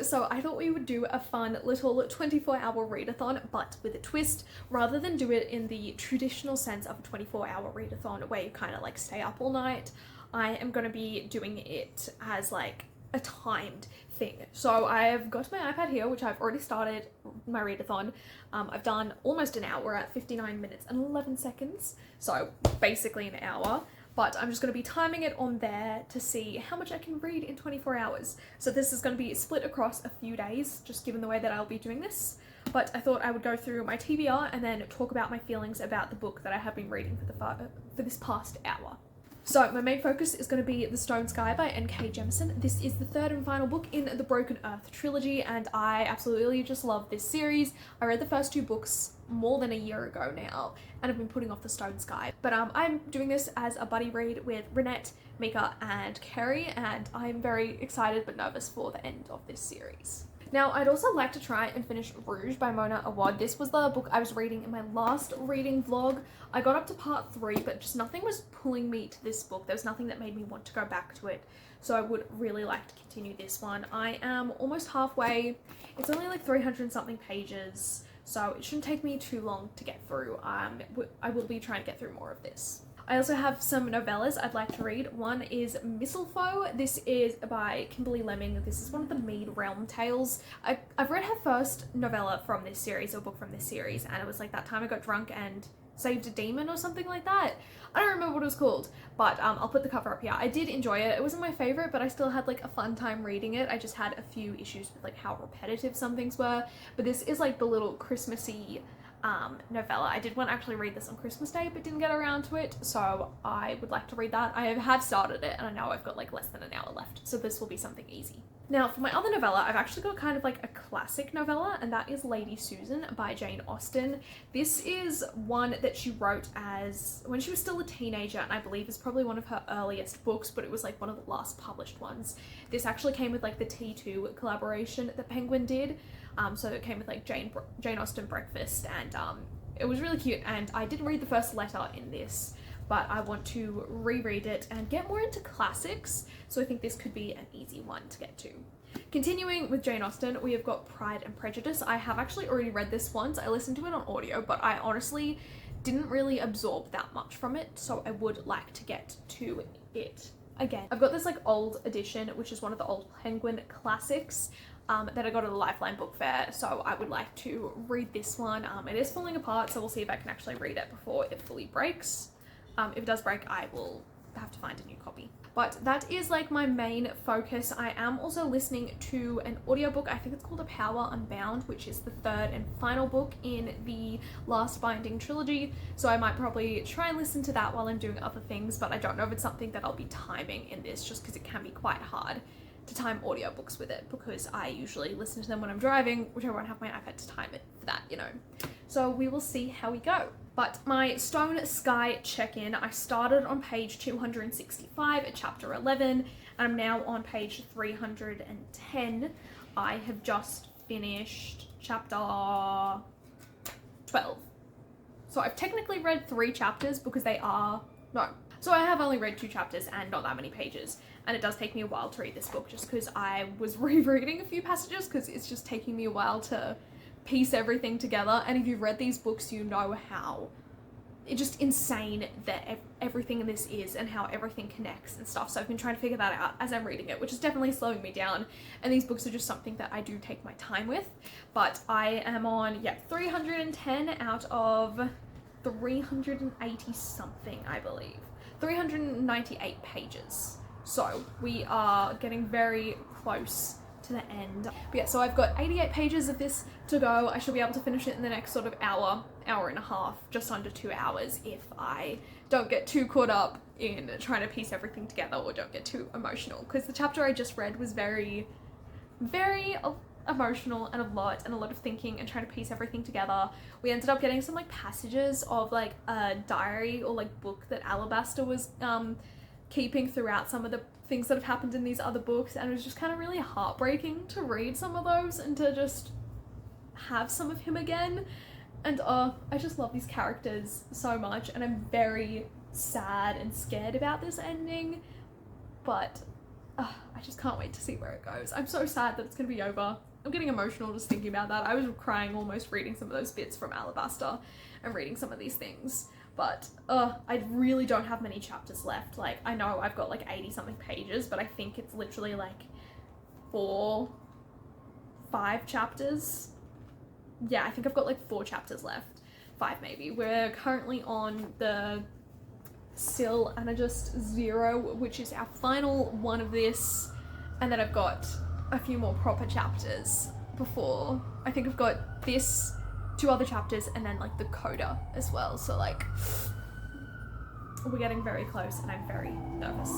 so I thought we would do a fun little 24-hour readathon, but with a twist. Rather than do it in the traditional sense of a 24-hour readathon where you kind of like stay up all night, I am going to be doing it as like a timed thing. So I've got my iPad here, which I've already started my readathon. I've done almost an hour at 59 minutes and 11 seconds, so basically an hour. But I'm just going to be timing it on there to see how much I can read in 24 hours. So this is going to be split across a few days, just given the way that I'll be doing this. But I thought I would go through my TBR and then talk about my feelings about the book that I have been reading for this past hour. So my main focus is going to be The Stone Sky by N.K. Jemisin. This is the third and final book in the Broken Earth trilogy, and I absolutely just love this series. I read the first two books more than a year ago now, and I've been putting off The Stone Sky. But I'm doing this as a buddy read with Renette, Mika, and Kerry, and I'm very excited but nervous for the end of this series. Now, I'd also like to try and finish Rouge by Mona Awad. This was the book I was reading in my last reading vlog. I got up to part 3, but just nothing was pulling me to this book. There was nothing that made me want to go back to it. So I would really like to continue this one. I am almost halfway. It's only like 300 and something pages, so it shouldn't take me too long to get through. I will be trying to get through more of this. I also have some novellas I'd like to read. One is Mistletoe. This is by Kimberly Lemming. This is one of the Mead Realm tales. I've read her first novella from this series, or book from this series, and it was like that time I got drunk and saved a demon or something like that. I don't remember what it was called, but I'll put the cover up here. I did enjoy it. It wasn't my favorite, but I still had like a fun time reading it. I just had a few issues with like how repetitive some things were, but this is like the little Christmassy novella. I did want to actually read this on Christmas Day but didn't get around to it, so I would like to read that. I have started it and I know I've got like less than an hour left, so this will be something easy. Now for my other novella, I've actually got kind of like a classic novella, and that is Lady Susan by Jane Austen. This is one that she wrote as when she was still a teenager, and I believe is probably one of her earliest books, but it was like one of the last published ones. This actually came with like the T2 collaboration that Penguin did. So it came with like Jane Austen breakfast, and it was really cute, and I did read the first letter in this, but I want to reread it and get more into classics, so I think this could be an easy one to get to. Continuing with Jane Austen, we have got Pride and Prejudice. I have actually already read this once. I listened to it on audio, but I honestly didn't really absorb that much from it, so I would like to get to it again. I've got this like old edition, which is one of the old Penguin classics that I got at the Lifeline book fair, so I would like to read this one. It is falling apart, so we'll see if I can actually read it before it fully breaks. If it does break, I will have to find a new copy. But that is like my main focus. I am also listening to an audiobook. I think it's called A Power Unbound, which is the third and final book in the Last Binding trilogy. So I might probably try and listen to that while I'm doing other things, but I don't know if it's something that I'll be timing in this, just because it can be quite hard to time audiobooks with it, because I usually listen to them when I'm driving, which I won't have my iPad to time it for that, you know. So we will see how we go. But my Stone Sky check-in, I started on page 265 at chapter 11, and I'm now on page 310. I have just finished chapter 12. So I've technically read 3 chapters because so I have only read 2 chapters and not that many pages, and it does take me a while to read this book just because I was rereading a few passages because it's just taking me a while to piece everything together. And if you've read these books, you know how it's just insane that everything in this is and how everything connects and stuff. So I've been trying to figure that out as I'm reading it, which is definitely slowing me down, and these books are just something that I do take my time with. But I am on 310 out of 380 something, I believe. 398 pages. So we are getting very close to the end. But yeah, so I've got 88 pages of this to go. I should be able to finish it in the next sort of hour and a half, just under 2 hours, if I don't get too caught up in trying to piece everything together or don't get too emotional, because the chapter I just read was very, very emotional and a lot of thinking and trying to piece everything together. We ended up getting some like passages of like a diary or like book that Alabaster was keeping throughout some of the things that have happened in these other books, and it was just kind of really heartbreaking to read some of those and to just have some of him again. And I just love these characters so much, and I'm very sad and scared about this ending, but I just can't wait to see where it goes. I'm so sad that it's gonna be over. I'm getting emotional just thinking about that. I was crying almost reading some of those bits from Alabaster and reading some of these things. But I really don't have many chapters left. Like, I know I've got like 80 something pages, but I think it's literally like 4, 5 chapters. Yeah, I think I've got like 4 chapters left. 5 maybe. We're currently on the Still Anarchist 0, which is our final one of this. And then I've got a few more proper chapters before. I think I've got this, 2 other chapters, and then like the coda as well. So like, we're getting very close and I'm very nervous.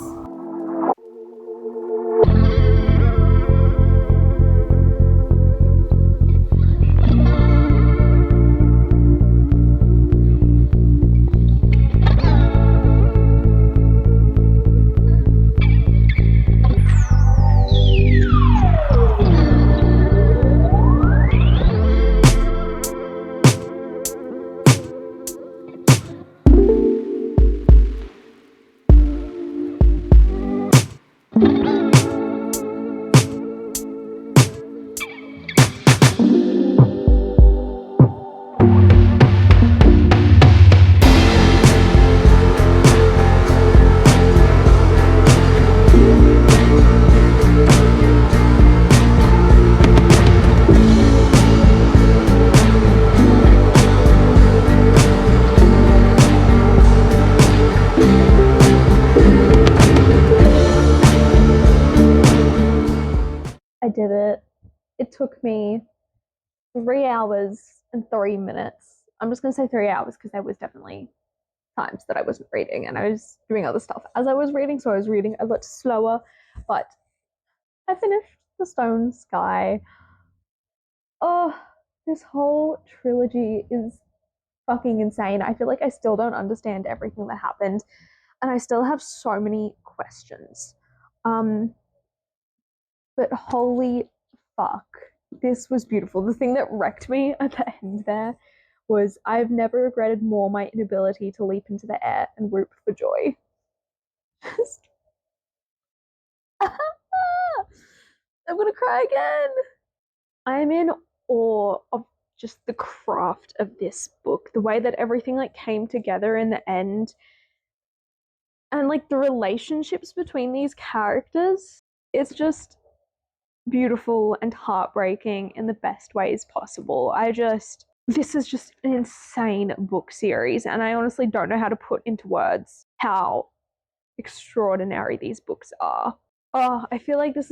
I did it. It took me 3 hours and 3 minutes. I'm just going to say 3 hours because there was definitely times that I wasn't reading and I was doing other stuff as I was reading, so I was reading a lot slower, but I finished The Stone Sky. Oh, this whole trilogy is fucking insane. I feel like I still don't understand everything that happened and I still have so many questions. But holy fuck, this was beautiful. The thing that wrecked me at the end there was I've never regretted more my inability to leap into the air and whoop for joy. Just, I'm gonna cry again. I'm in awe of just the craft of this book, the way that everything like came together in the end, and like the relationships between these characters. It's just beautiful and heartbreaking in the best ways possible. This is just an insane book series, and I honestly don't know how to put into words how extraordinary these books are. Oh, I feel like this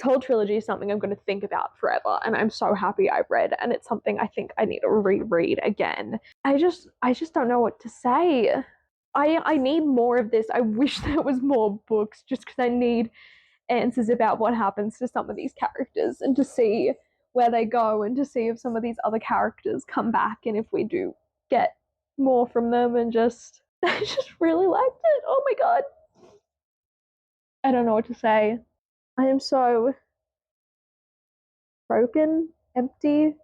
whole trilogy is something I'm going to think about forever, and I'm so happy I read, and it's something I think I need to reread again. I just don't know what to say. I need more of this. I wish there was more books just because I need answers about what happens to some of these characters and to see where they go and to see if some of these other characters come back and if we do get more from them, and just I just really liked it. Oh my god. I don't know what to say. I am so broken, empty,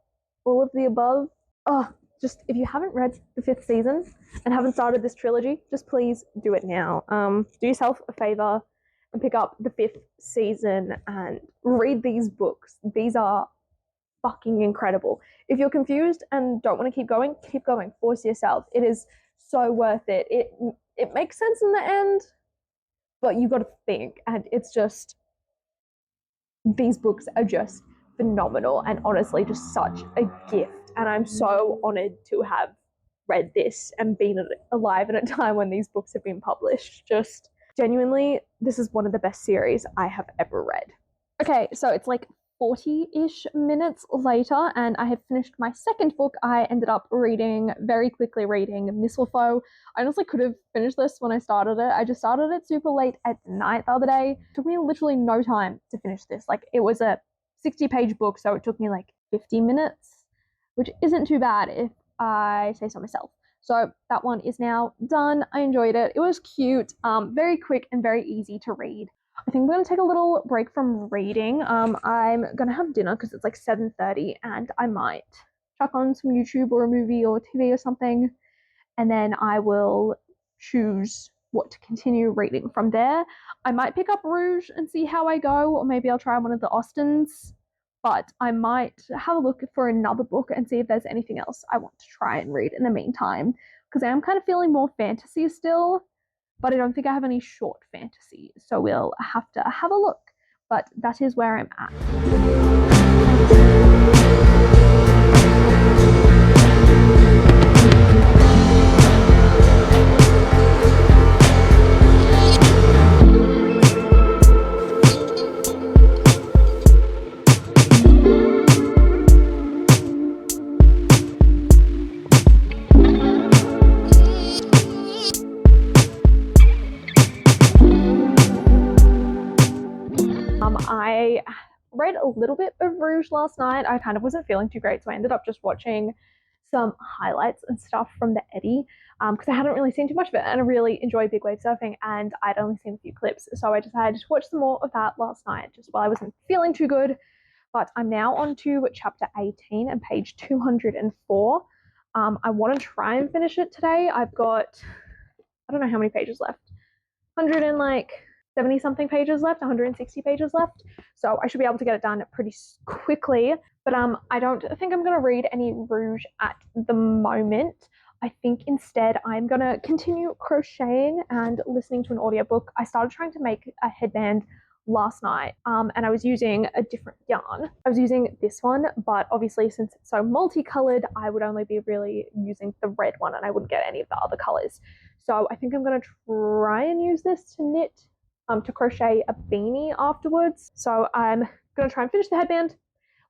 all of the above. Oh, just if you haven't read the 5th season and haven't started this trilogy, just please do it now. Do yourself a favor and pick up the 5th season and read these books. These are fucking incredible. If you're confused and don't want to keep going, force yourself. It is so worth it. It makes sense in the end, but you got to think, and it's just, these books are just phenomenal and honestly just such a gift, and I'm so honored to have read this and been alive at a time when these books have been published. Just genuinely, this is one of the best series I have ever read. Okay, so it's like 40-ish minutes later and I have finished my second book. I ended up very quickly reading Mistletoe. I honestly could have finished this when I started it. I just started it super late at night the other day. It took me literally no time to finish this. Like, it was a 60-page book, so it took me like 50 minutes, which isn't too bad if I say so myself. So that one is now done. I enjoyed it. It was cute, very quick and very easy to read. I think we're going to take a little break from reading. I'm going to have dinner because it's like 7:30, and I might chuck on some YouTube or a movie or TV or something, and then I will choose what to continue reading from there. I might pick up Rouge and see how I go, or maybe I'll try one of the Austens, but I might have a look for another book and see if there's anything else I want to try and read in the meantime, because I am kind of feeling more fantasy still, but I don't think I have any short fantasy, so we'll have to have a look. But that is where I'm at. I read a little bit of Rouge last night. I kind of wasn't feeling too great, so I ended up just watching some highlights and stuff from the Eddie, because I hadn't really seen too much of it, and I really enjoy big wave surfing, and I'd only seen a few clips, so I decided to watch some more of that last night just while I wasn't feeling too good. But I'm now on to chapter 18 and page 204. I want to try and finish it today. I've got, I don't know how many pages left, 170 something pages left, 160 pages left, so I should be able to get it done pretty quickly. But I don't think I'm going to read any Rouge at the moment. I think instead I'm going to continue crocheting and listening to an audiobook. I started trying to make a headband last night, and I was using a different yarn. I was using this one, but obviously since it's so multicolored, I would only be really using the red one, and I wouldn't get any of the other colors. So I think I'm going to try and use this to knit, to crochet a beanie afterwards. So I'm going to try and finish the headband,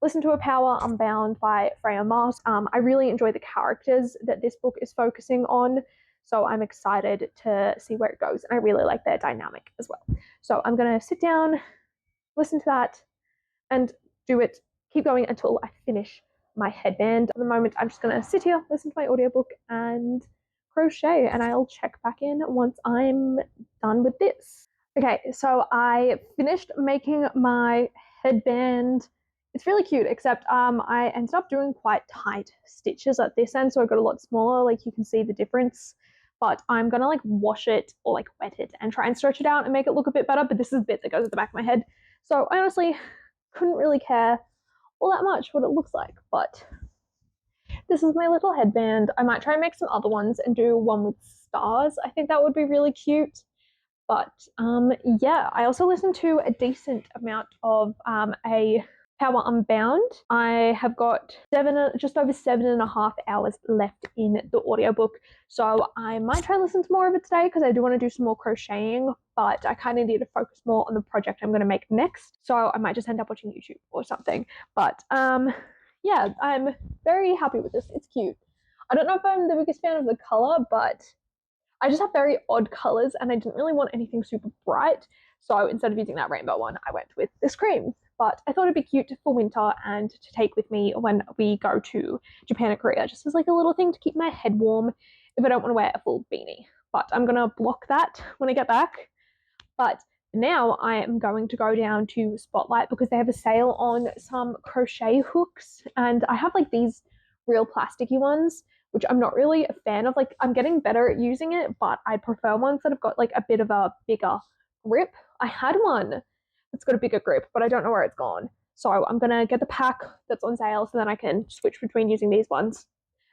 listen to A Power Unbound by Freya Marsh. I really enjoy the characters that this book is focusing on, so I'm excited to see where it goes, and I really like their dynamic as well. So I'm going to sit down, listen to that, and do it, keep going until I finish my headband. At the moment, I'm just going to sit here, listen to my audiobook, and crochet, and I'll check back in once I'm done with this. Okay, so I finished making my headband. It's really cute, except I ended up doing quite tight stitches at this end, so I got a lot smaller, like you can see the difference. But I'm gonna like wash it or like wet it and try and stretch it out and make it look a bit better, but this is the bit that goes at the back of my head. So I honestly couldn't really care all that much what it looks like, but this is my little headband. I might try and make some other ones and do one with stars. I think that would be really cute. But yeah, I also listened to a decent amount of A Power Unbound. I have got just over 7.5 hours left in the audiobook, so I might try and listen to more of it today because I do want to do some more crocheting, but I kind of need to focus more on the project I'm going to make next, so I might just end up watching YouTube or something. But yeah, I'm very happy with this. It's cute. I don't know if I'm the biggest fan of the color, but I just have very odd colors and I didn't really want anything super bright, so instead of using that rainbow one, I went with this cream. But I thought it'd be cute for winter and to take with me when we go to Japan or Korea, just as like a little thing to keep my head warm if I don't want to wear a full beanie. But I'm going to block that when I get back. But now I am going to go down to Spotlight because they have a sale on some crochet hooks, and I have like these real plasticky ones, which I'm not really a fan of. Like, I'm getting better at using it, but I prefer ones that have got like a bit of a bigger grip. I had one that's got a bigger grip, but I don't know where it's gone. So I'm going to get the pack that's on sale so then I can switch between using these ones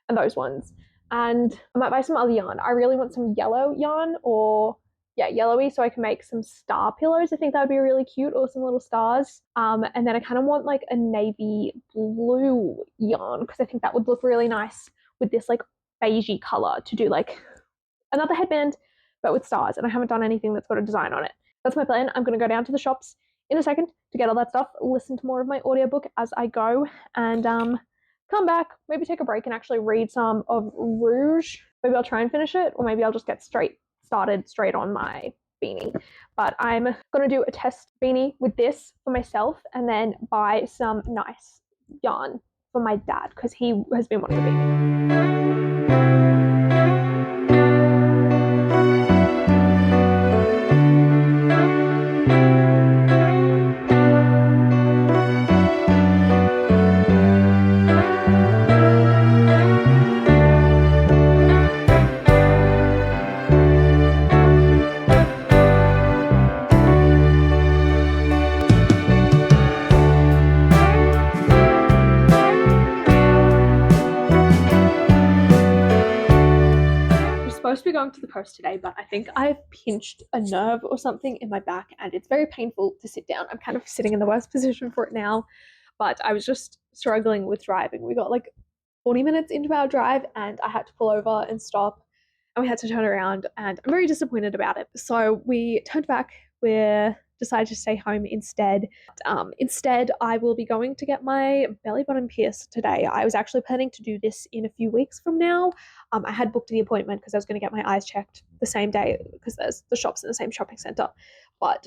and those ones. And I might buy some other yarn. I really want some yellow yarn, or yeah, yellowy, so I can make some star pillows. I think that would be really cute, or some little stars. And then I kind of want like a navy blue yarn because I think that would look really nice with this like beigey color to do like another headband but with stars, and I haven't done anything that's got a design on it. That's my plan. I'm going to go down to the shops in a second to get all that stuff, listen to more of my audiobook as I go, and come back, maybe take a break and actually read some of Rouge. Maybe I'll try and finish it, or maybe I'll just get started straight on my beanie. But I'm going to do a test beanie with this for myself and then buy some nice yarn for my dad because he has been wanting a beanie. going to the coast today, but I think I've pinched a nerve or something in my back and it's very painful to sit down. I'm kind of sitting in the worst position for it now, but I was just struggling with driving. We got like 40 minutes into our drive and I had to pull over and stop and we had to turn around and I'm very disappointed about it. So we turned back. We decided to stay home instead. Instead, I will be going to get my belly button pierced today. I was actually planning to do this in a few weeks from now. I had booked the appointment because I was going to get my eyes checked the same day because there's the shops in the same shopping center. But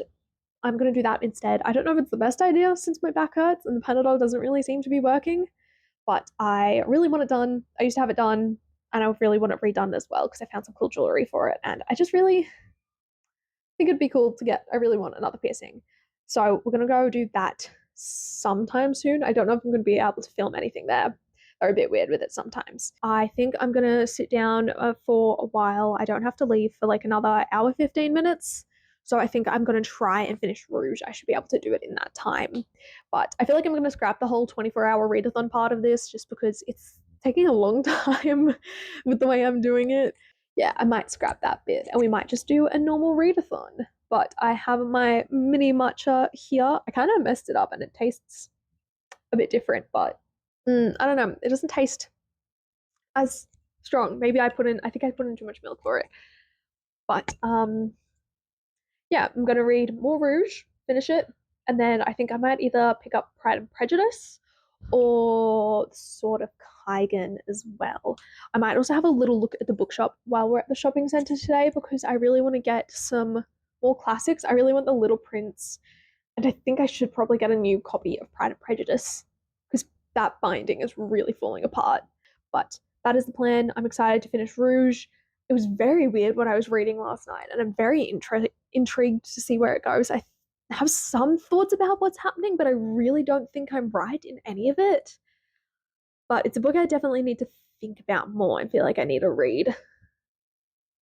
I'm going to do that instead. I don't know if it's the best idea since my back hurts and the Panadol doesn't really seem to be working, but I really want it done. I used to have it done and I really want it redone as well because I found some cool jewelry for it and I just really think it'd be cool to get. I really want another piercing. So we're gonna go do that sometime soon. I don't know if I'm gonna be able to film anything there. They're a bit weird with it sometimes. I think I'm gonna sit down for a while. I don't have to leave for like another hour, 15 minutes. So I think I'm gonna try and finish Rouge. I should be able to do it in that time. But I feel like I'm gonna scrap the whole 24-hour readathon part of this just because it's taking a long time with the way I'm doing it. Yeah, I might scrap that bit and we might just do a normal readathon. But I have my mini matcha here. I kind of messed it up and it tastes a bit different, but I don't know. It doesn't taste as strong. Maybe I think I put in too much milk for it. But yeah, I'm gonna read more Rouge, finish it, and then I think I might either pick up Pride and Prejudice or sort of Kygan as well. I might also have a little look at the bookshop while we're at the shopping center today because I really want to get some more classics. I really want The Little Prince, and I think I should probably get a new copy of Pride and Prejudice because that binding is really falling apart. But that is the plan. I'm excited to finish Rouge. It was very weird what I was reading last night, and I'm very intrigued to see where it goes. I have some thoughts about what's happening, but I really don't think I'm right in any of it. But it's a book I definitely need to think about more and feel like I need to read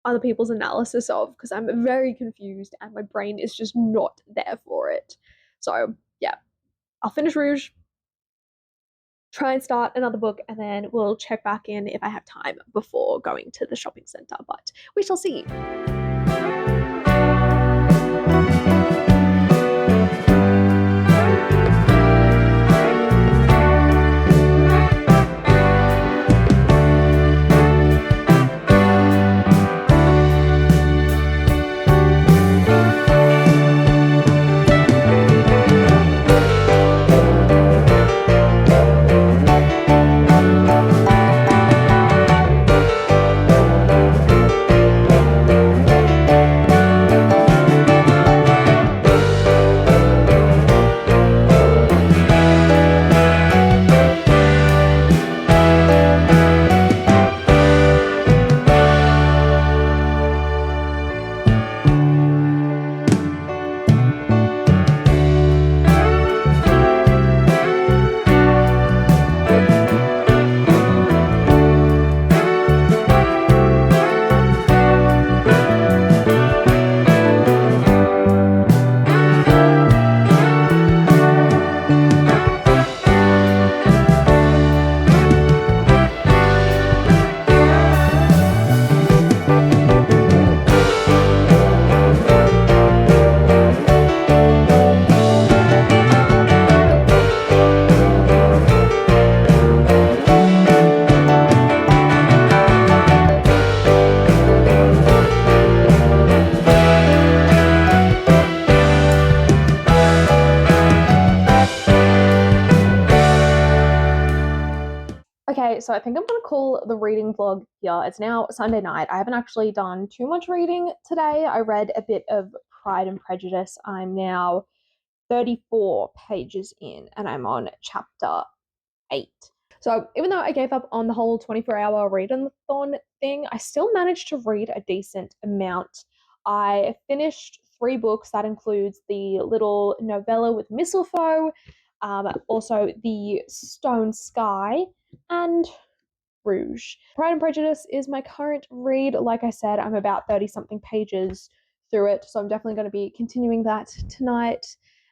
other people's analysis of because I'm very confused and my brain is just not there for it. So yeah, I'll finish Rouge, try and start another book, and then we'll check back in if I have time before going to the shopping center, but we shall see. Okay, so I think I'm going to call the reading vlog here. It's now Sunday night. I haven't actually done too much reading today. I read a bit of Pride and Prejudice. I'm now 34 pages in and I'm on chapter 8. So even though I gave up on the whole 24-hour readathon thing, I still managed to read a decent amount. I finished 3 books. That includes the little novella with Mistletoe, also the Stone Sky, and Rouge. Pride and Prejudice is my current read. Like I said, I'm about 30-something pages through it, so I'm definitely going to be continuing that tonight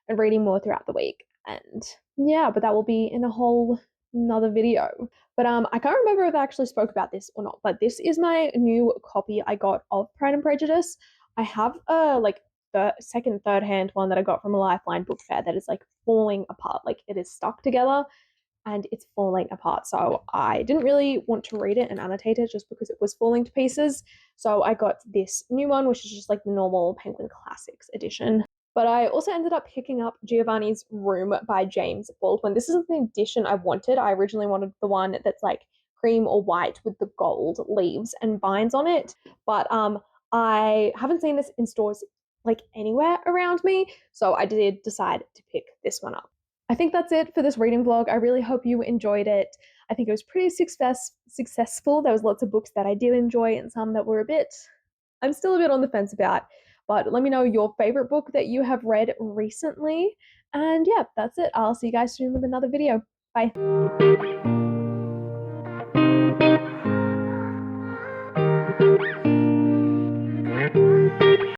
and reading more throughout the week. And yeah, but that will be in a whole another video. But I can't remember if I actually spoke about this or not, but this is my new copy I got of Pride and Prejudice. I have a like the second, third hand one that I got from a Lifeline book fair that is like falling apart. Like it is stuck together and it's falling apart. So I didn't really want to read it and annotate it just because it was falling to pieces. So I got this new one, which is just like the normal Penguin Classics edition. But I also ended up picking up Giovanni's Room by James Baldwin. This isn't the edition I wanted. I originally wanted the one that's like cream or white with the gold leaves and vines on it. But I haven't seen this in stores like anywhere around me, so I did decide to pick this one up. I think that's it for this reading vlog. I really hope you enjoyed it. I think it was pretty successful. There was lots of books that I did enjoy and some that were I'm still a bit on the fence about. But let me know your favorite book that you have read recently. And yeah, that's it. I'll see you guys soon with another video. Bye.